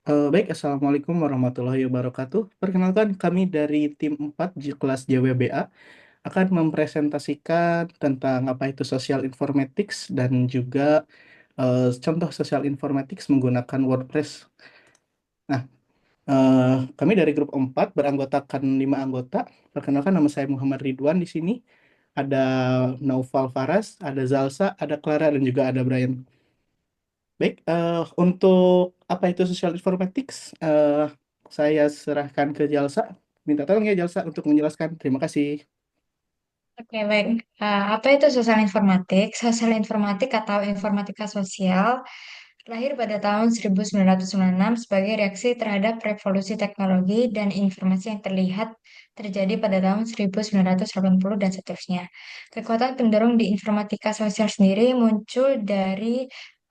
Baik, Assalamualaikum warahmatullahi wabarakatuh. Perkenalkan, kami dari tim 4 kelas JWBA akan mempresentasikan tentang apa itu social informatics dan juga contoh social informatics menggunakan WordPress. Nah, eh, kami dari grup 4 beranggotakan 5 anggota. Perkenalkan, nama saya Muhammad Ridwan di sini. Ada Naufal Faras, ada Zalsa, ada Clara, dan juga ada Brian. Baik, untuk apa itu social informatics, saya serahkan ke Jalsa. Minta tolong ya Jalsa untuk menjelaskan. Terima kasih. Oke, baik. Apa itu sosial informatik? Sosial informatik atau informatika sosial lahir pada tahun 1996 sebagai reaksi terhadap revolusi teknologi dan informasi yang terlihat terjadi pada tahun 1980 dan seterusnya. Kekuatan pendorong di informatika sosial sendiri muncul dari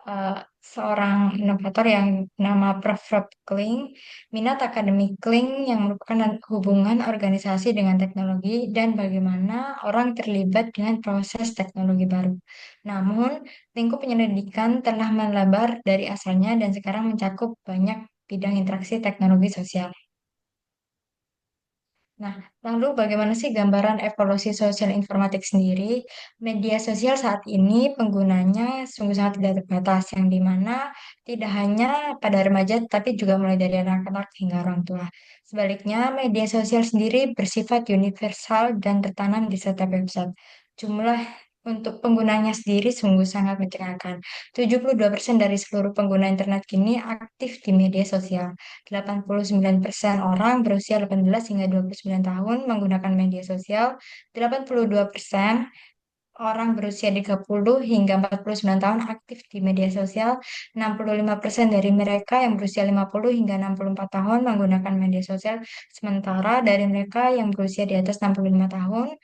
uh, seorang inovator yang nama Prof. Rob Kling. Minat akademik Kling yang merupakan hubungan organisasi dengan teknologi dan bagaimana orang terlibat dengan proses teknologi baru. Namun, lingkup penyelidikan telah melebar dari asalnya dan sekarang mencakup banyak bidang interaksi teknologi sosial. Nah, lalu bagaimana sih gambaran evolusi sosial informatik sendiri? Media sosial saat ini penggunanya sungguh sangat tidak terbatas, yang dimana tidak hanya pada remaja, tapi juga mulai dari anak-anak hingga orang tua. Sebaliknya, media sosial sendiri bersifat universal dan tertanam di setiap website. Jumlah untuk penggunanya sendiri sungguh sangat mencengangkan. 72% dari seluruh pengguna internet kini aktif di media sosial. 89% orang berusia 18 hingga 29 tahun menggunakan media sosial. 82% orang berusia 30 hingga 49 tahun aktif di media sosial. 65% dari mereka yang berusia 50 hingga 64 tahun menggunakan media sosial. Sementara dari mereka yang berusia di atas 65 tahun,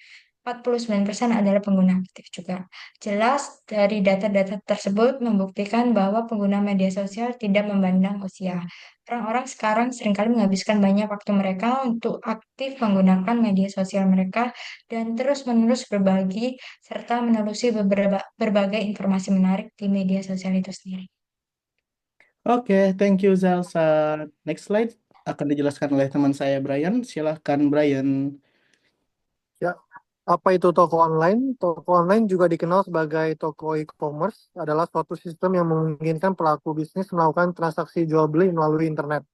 49% adalah pengguna aktif juga. Jelas dari data-data tersebut membuktikan bahwa pengguna media sosial tidak memandang usia. Orang-orang sekarang seringkali menghabiskan banyak waktu mereka untuk aktif menggunakan media sosial mereka dan terus-menerus berbagi serta menelusuri berbagai informasi menarik di media sosial itu sendiri. Oke, thank you Zalsa. Next slide akan dijelaskan oleh teman saya Brian. Silahkan Brian. Ya, apa itu toko online? Toko online juga dikenal sebagai toko e-commerce, adalah suatu sistem yang memungkinkan pelaku bisnis melakukan transaksi jual beli melalui internet.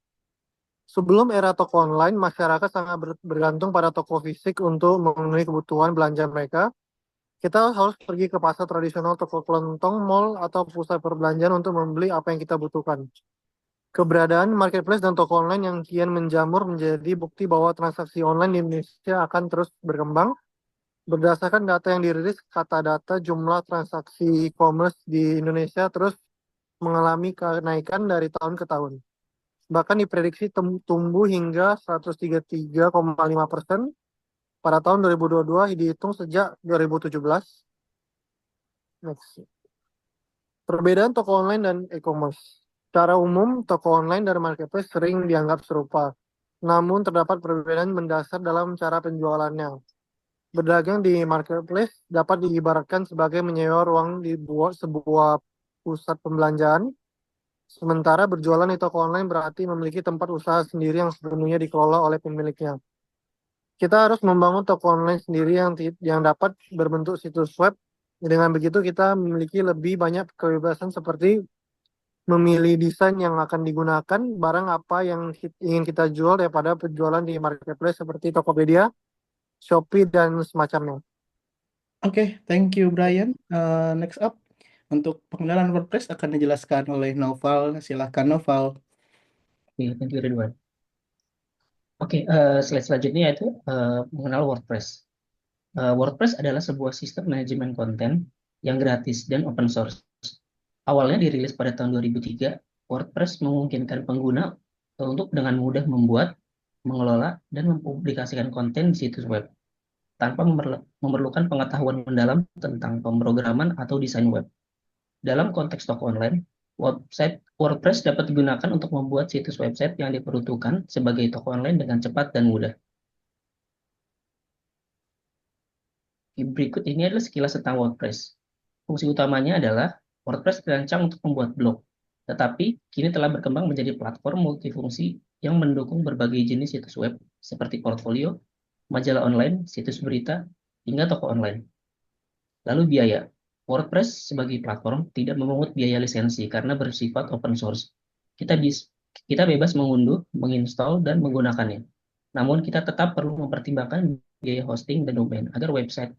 Sebelum era toko online, masyarakat sangat bergantung pada toko fisik untuk memenuhi kebutuhan belanja mereka. Kita harus pergi ke pasar tradisional, toko kelontong, mall, atau pusat perbelanjaan untuk membeli apa yang kita butuhkan. Keberadaan marketplace dan toko online yang kian menjamur menjadi bukti bahwa transaksi online di Indonesia akan terus berkembang. Berdasarkan data yang dirilis, kata data jumlah transaksi e-commerce di Indonesia terus mengalami kenaikan dari tahun ke tahun. Bahkan diprediksi tumbuh hingga 133,5% pada tahun 2022 dihitung sejak 2017. Next. Perbedaan toko online dan e-commerce. Secara umum, toko online dan marketplace sering dianggap serupa. Namun terdapat perbedaan mendasar dalam cara penjualannya. Berdagang di marketplace dapat diibaratkan sebagai menyewa ruang di sebuah pusat pembelanjaan, sementara berjualan di toko online berarti memiliki tempat usaha sendiri yang sepenuhnya dikelola oleh pemiliknya. Kita harus membangun toko online sendiri yang dapat berbentuk situs web. Dengan begitu kita memiliki lebih banyak kebebasan seperti memilih desain yang akan digunakan, barang apa yang ingin kita jual daripada penjualan di marketplace seperti Tokopedia, Shopee, dan semacamnya. Oke, thank you Brian. Next up, untuk pengenalan WordPress akan dijelaskan oleh Noval. Silahkan Noval. Oke, thank you Ridwan. Oke, slide selanjutnya yaitu mengenal WordPress. WordPress adalah sebuah sistem manajemen konten yang gratis dan open source. Awalnya dirilis pada tahun 2003, WordPress memungkinkan pengguna untuk dengan mudah membuat, mengelola, dan mempublikasikan konten di situs web tanpa memerlukan pengetahuan mendalam tentang pemrograman atau desain web. Dalam konteks toko online, website WordPress dapat digunakan untuk membuat situs website yang diperuntukkan sebagai toko online dengan cepat dan mudah. Berikut ini adalah sekilas tentang WordPress. Fungsi utamanya adalah WordPress dirancang untuk membuat blog. Tetapi kini telah berkembang menjadi platform multifungsi yang mendukung berbagai jenis situs web seperti portfolio, majalah online, situs berita, hingga toko online. Lalu biaya. WordPress sebagai platform tidak memungut biaya lisensi karena bersifat open source. Kita bebas mengunduh, menginstal, dan menggunakannya. Namun kita tetap perlu mempertimbangkan biaya hosting dan domain agar website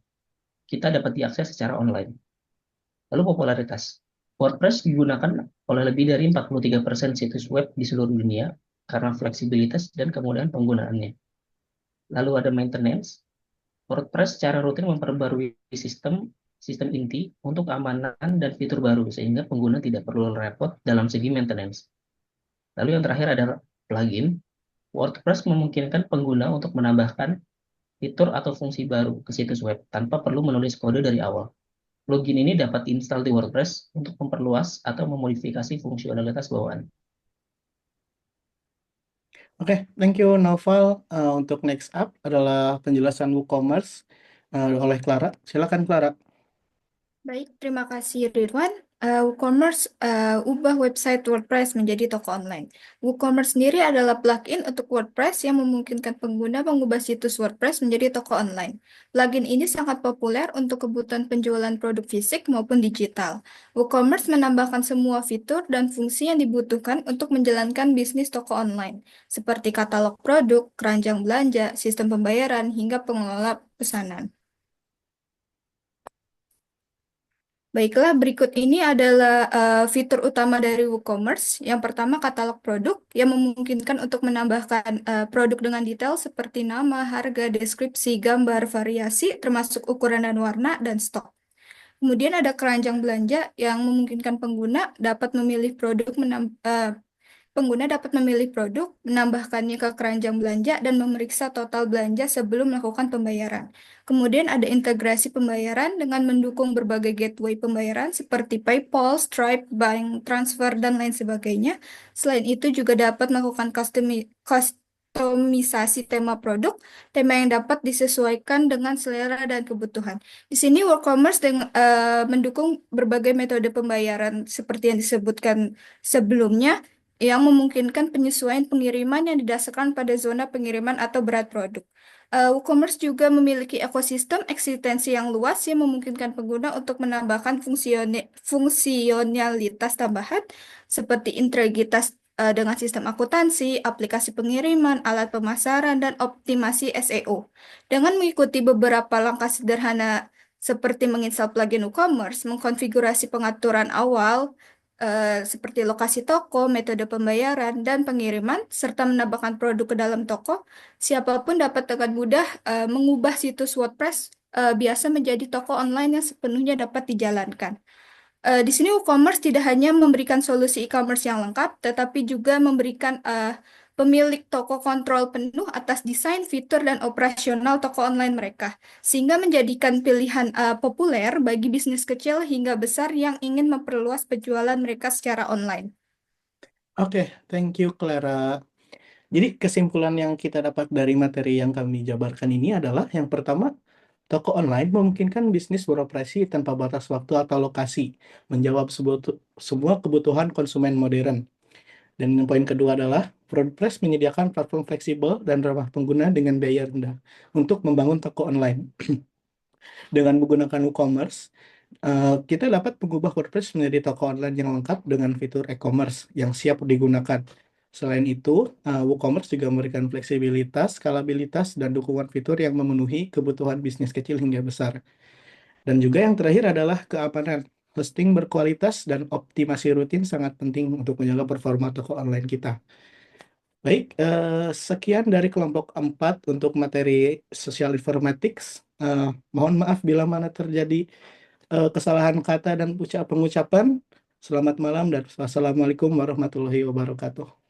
kita dapat diakses secara online. Lalu popularitas. WordPress digunakan oleh lebih dari 43% situs web di seluruh dunia karena fleksibilitas dan kemudahan penggunaannya. Lalu ada maintenance. WordPress secara rutin memperbarui sistem inti untuk keamanan dan fitur baru sehingga pengguna tidak perlu repot dalam segi maintenance. Lalu yang terakhir adalah plugin. WordPress memungkinkan pengguna untuk menambahkan fitur atau fungsi baru ke situs web tanpa perlu menulis kode dari awal. Plugin ini dapat diinstal di WordPress untuk memperluas atau memodifikasi fungsionalitas bawaan. Oke, thank you Noval. Untuk next up adalah penjelasan WooCommerce oleh Clara. Silakan Clara. Baik, terima kasih Ridwan. WooCommerce ubah website WordPress menjadi toko online. WooCommerce sendiri adalah plugin untuk WordPress yang memungkinkan pengguna mengubah situs WordPress menjadi toko online. Plugin ini sangat populer untuk kebutuhan penjualan produk fisik maupun digital. WooCommerce menambahkan semua fitur dan fungsi yang dibutuhkan untuk menjalankan bisnis toko online, seperti katalog produk, keranjang belanja, sistem pembayaran, hingga pengelola pesanan. Baiklah, berikut ini adalah fitur utama dari WooCommerce. Yang pertama, katalog produk yang memungkinkan untuk menambahkan produk dengan detail seperti nama, harga, deskripsi, gambar, variasi, termasuk ukuran dan warna, dan stok. Kemudian ada keranjang belanja yang memungkinkan pengguna dapat memilih produk, menambahkannya ke keranjang belanja, dan memeriksa total belanja sebelum melakukan pembayaran. Kemudian ada integrasi pembayaran dengan mendukung berbagai gateway pembayaran seperti PayPal, Stripe, bank transfer, dan lain sebagainya. Selain itu juga dapat melakukan kustomisasi tema produk, tema yang dapat disesuaikan dengan selera dan kebutuhan. Di sini WooCommerce mendukung berbagai metode pembayaran seperti yang disebutkan sebelumnya, yang memungkinkan penyesuaian pengiriman yang didasarkan pada zona pengiriman atau berat produk. WooCommerce juga memiliki ekosistem eksistensi yang luas yang memungkinkan pengguna untuk menambahkan fungsionalitas tambahan seperti integritas dengan sistem akuntansi, aplikasi pengiriman, alat pemasaran, dan optimasi SEO. Dengan mengikuti beberapa langkah sederhana seperti menginstal plugin WooCommerce, mengkonfigurasi pengaturan awal, seperti lokasi toko, metode pembayaran, dan pengiriman, serta menambahkan produk ke dalam toko, siapapun dapat dengan mudah mengubah situs WordPress biasa menjadi toko online yang sepenuhnya dapat dijalankan. Di sini WooCommerce tidak hanya memberikan solusi e-commerce yang lengkap, tetapi juga memberikan pemilik toko kontrol penuh atas desain, fitur, dan operasional toko online mereka, sehingga menjadikan pilihan populer bagi bisnis kecil hingga besar yang ingin memperluas penjualan mereka secara online. Oke, thank you Clara. Jadi kesimpulan yang kita dapat dari materi yang kami jabarkan ini adalah yang pertama, toko online memungkinkan bisnis beroperasi tanpa batas waktu atau lokasi, menjawab semua kebutuhan konsumen modern. Dan yang poin kedua adalah WordPress menyediakan platform fleksibel dan ramah pengguna dengan biaya rendah untuk membangun toko online. Dengan menggunakan WooCommerce, kita dapat mengubah WordPress menjadi toko online yang lengkap dengan fitur e-commerce yang siap digunakan. Selain itu, WooCommerce juga memberikan fleksibilitas, skalabilitas, dan dukungan fitur yang memenuhi kebutuhan bisnis kecil hingga besar. Dan juga yang terakhir adalah keamanan. Hosting berkualitas dan optimasi rutin sangat penting untuk menjaga performa toko online kita. Baik, sekian dari kelompok 4 untuk materi Social Informatics. Mohon maaf bila mana terjadi kesalahan kata dan pengucapan. Selamat malam dan wassalamualaikum warahmatullahi wabarakatuh.